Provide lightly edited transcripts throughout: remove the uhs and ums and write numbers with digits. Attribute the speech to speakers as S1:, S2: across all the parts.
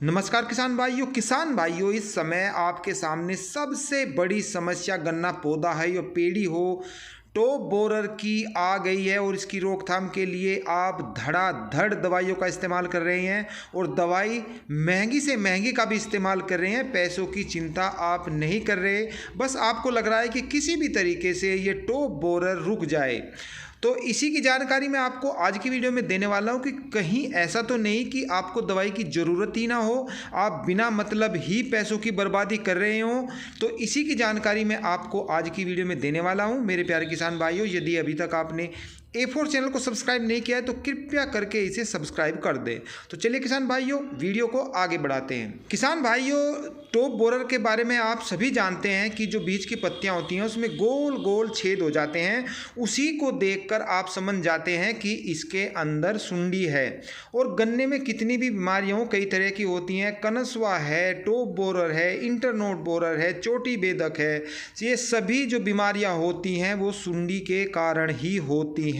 S1: नमस्कार किसान भाइयों, इस समय आपके सामने सबसे बड़ी समस्या गन्ना पौधा है या पेड़ी हो, टॉप बोरर की आ गई है। और इसकी रोकथाम के लिए आप धड़ाधड़ दवाइयों का इस्तेमाल कर रहे हैं और दवाई महंगी से महंगी का भी इस्तेमाल कर रहे हैं। पैसों की चिंता आप नहीं कर रहे, बस आपको लग रहा है कि किसी भी तरीके से ये टॉप बोरर रुक जाए। तो इसी की जानकारी मैं आपको आज की वीडियो में देने वाला हूं कि कहीं ऐसा तो नहीं कि आपको दवाई की ज़रूरत ही ना हो, आप बिना मतलब ही पैसों की बर्बादी कर रहे हो। तो इसी की जानकारी मैं आपको आज की वीडियो में देने वाला हूं। मेरे प्यारे किसान भाइयों, यदि अभी तक आपने A4 चैनल को सब्सक्राइब नहीं किया है तो कृपया करके इसे सब्सक्राइब कर दें। तो चलिए किसान भाइयों, वीडियो को आगे बढ़ाते हैं। किसान भाइयों, टॉप बोरर के बारे में आप सभी जानते हैं कि जो बीज की पत्तियां होती हैं उसमें गोल गोल छेद हो जाते हैं। उसी को देखकर आप समझ जाते हैं कि इसके अंदर सुंडी है। और गन्ने में कितनी भी बीमारियां कई तरह की होती हैं, कनस्वा है, टॉप बोरर है, इंटरनोड बोरर है, चोटी बेधक है, ये सभी जो बीमारियां होती हैं वो सुंडी के कारण ही होती हैं।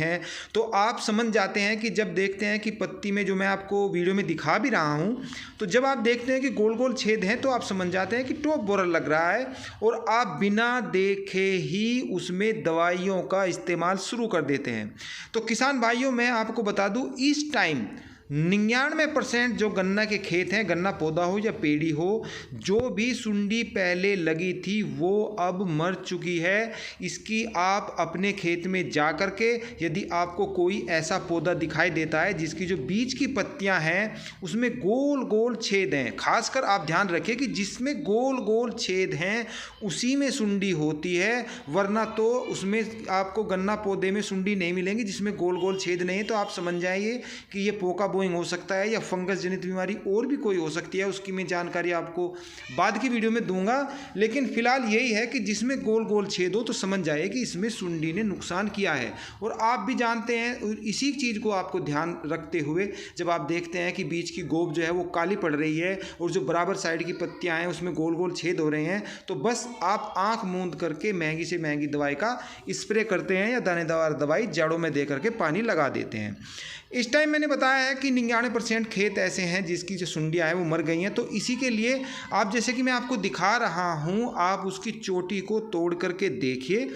S1: तो आप समझ जाते हैं कि जब देखते हैं कि पत्ती में, जो मैं आपको वीडियो में दिखा भी रहा हूं, तो जब आप देखते हैं कि गोल गोल छेद हैं तो आप समझ जाते हैं कि टॉप बोरर लग रहा है। और आप बिना देखे ही उसमें दवाइयों का इस्तेमाल शुरू कर देते हैं। तो किसान भाइयों, मैं आपको बता दूं, इस टाइम 99% जो गन्ना के खेत हैं, गन्ना पौधा हो या पेड़ी हो, जो भी सुंडी पहले लगी थी वो अब मर चुकी है। इसकी आप अपने खेत में जा कर के, यदि आपको कोई ऐसा पौधा दिखाई देता है जिसकी जो बीज की पत्तियां हैं उसमें गोल गोल छेद हैं, खासकर आप ध्यान रखिए कि जिसमें गोल गोल छेद हैं उसी में सुंडी होती है, वरना तो उसमें आपको गन्ना पौधे में सुंडी नहीं मिलेंगी। जिसमें गोल गोल छेद नहीं है तो आप समझ जाइए कि ये पोका हो सकता है या फंगस जनित बीमारी और भी कोई हो सकती है। उसकी मैं जानकारी आपको बाद की वीडियो में दूंगा, लेकिन फिलहाल यही है कि जिसमें गोल गोल छेद हो तो समझ जाइए कि इसमें सुंडी ने नुकसान किया है। और आप भी जानते हैं, इसी चीज़ को आपको ध्यान रखते हुए जब आप देखते हैं कि बीज की गोब जो है वो काली पड़ रही है और जो बराबर साइड की पत्तियां हैं उसमें गोल गोल छेद हो रहे हैं, तो बस आप आंख मूंद करके महंगी से महंगी दवाई का स्प्रे करते हैं या दानेदार दवाई जड़ों में दे करके पानी लगा देते हैं। इस टाइम मैंने बताया है कि 99% खेत ऐसे हैं जिसकी जो सुंडियाँ हैं वो मर गई हैं। तो इसी के लिए आप, जैसे कि मैं आपको दिखा रहा हूँ, आप उसकी चोटी को तोड़ करके देखिए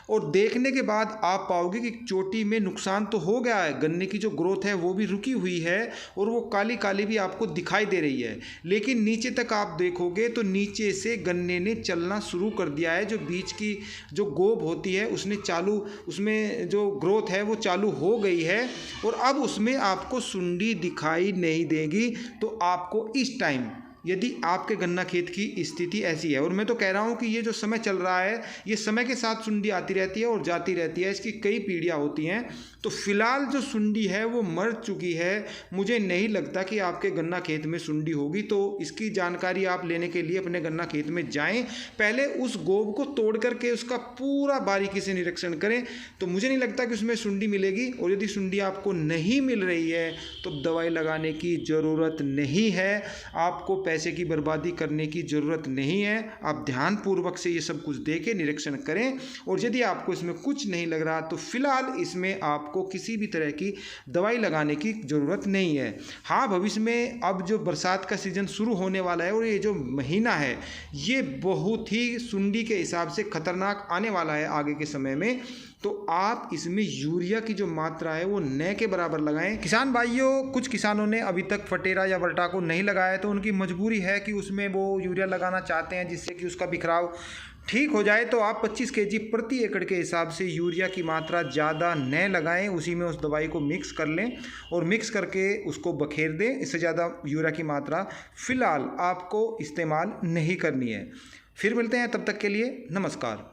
S1: और देखने के बाद आप पाओगे कि चोटी में नुकसान तो हो गया है, गन्ने की जो ग्रोथ है वो भी रुकी हुई है और वो काली काली भी आपको दिखाई दे रही है। लेकिन नीचे तक आप देखोगे तो नीचे से गन्ने ने चलना शुरू कर दिया है। जो बीज की जो गोब होती है उसमें जो ग्रोथ है वो चालू हो गई है और अब उसमें आपको सुंडी दिखाई नहीं देगी। तो आपको इस टाइम, यदि आपके गन्ना खेत की स्थिति ऐसी है, और मैं तो कह रहा हूँ कि ये जो समय चल रहा है ये समय के साथ सुंडी आती रहती है और जाती रहती है, इसकी कई पीढ़ियाँ होती हैं। तो फिलहाल जो सुंडी है वो मर चुकी है। मुझे नहीं लगता कि आपके गन्ना खेत में सुंडी होगी। तो इसकी जानकारी आप लेने के लिए अपने गन्ना खेत में जाएं, पहले उस गोब को तोड़ करके उसका पूरा बारीकी से निरीक्षण करें। तो मुझे नहीं लगता कि उसमें सुंडी मिलेगी। और यदि सुंडी आपको नहीं मिल रही है तो दवाई लगाने की ज़रूरत नहीं है, आपको पैसे की बर्बादी करने की ज़रूरत नहीं है। आप ध्यानपूर्वक से ये सब कुछ देखें, निरीक्षण करें और यदि आपको इसमें कुछ नहीं लग रहा तो फिलहाल इसमें आपको किसी भी तरह की दवाई लगाने की ज़रूरत नहीं है। हाँ, भविष्य में अब जो बरसात का सीज़न शुरू होने वाला है और ये जो महीना है ये बहुत ही सुंडी के हिसाब से खतरनाक आने वाला है आगे के समय में। तो आप इसमें यूरिया की जो मात्रा है वो न के बराबर लगाएं। किसान भाइयों, कुछ किसानों ने अभी तक फटेरा या वर्टा को नहीं लगाया है तो उनकी मजबूरी है कि उसमें वो यूरिया लगाना चाहते हैं जिससे कि उसका बिखराव ठीक हो जाए। तो आप 25 kg प्रति एकड़ के हिसाब से यूरिया की मात्रा ज़्यादा न लगाएं, उसी में उस दवाई को मिक्स कर लें और मिक्स करके उसको बखेर दें। इससे ज़्यादा यूरिया की मात्रा फ़िलहाल आपको इस्तेमाल नहीं करनी है। फिर मिलते हैं, तब तक के लिए नमस्कार।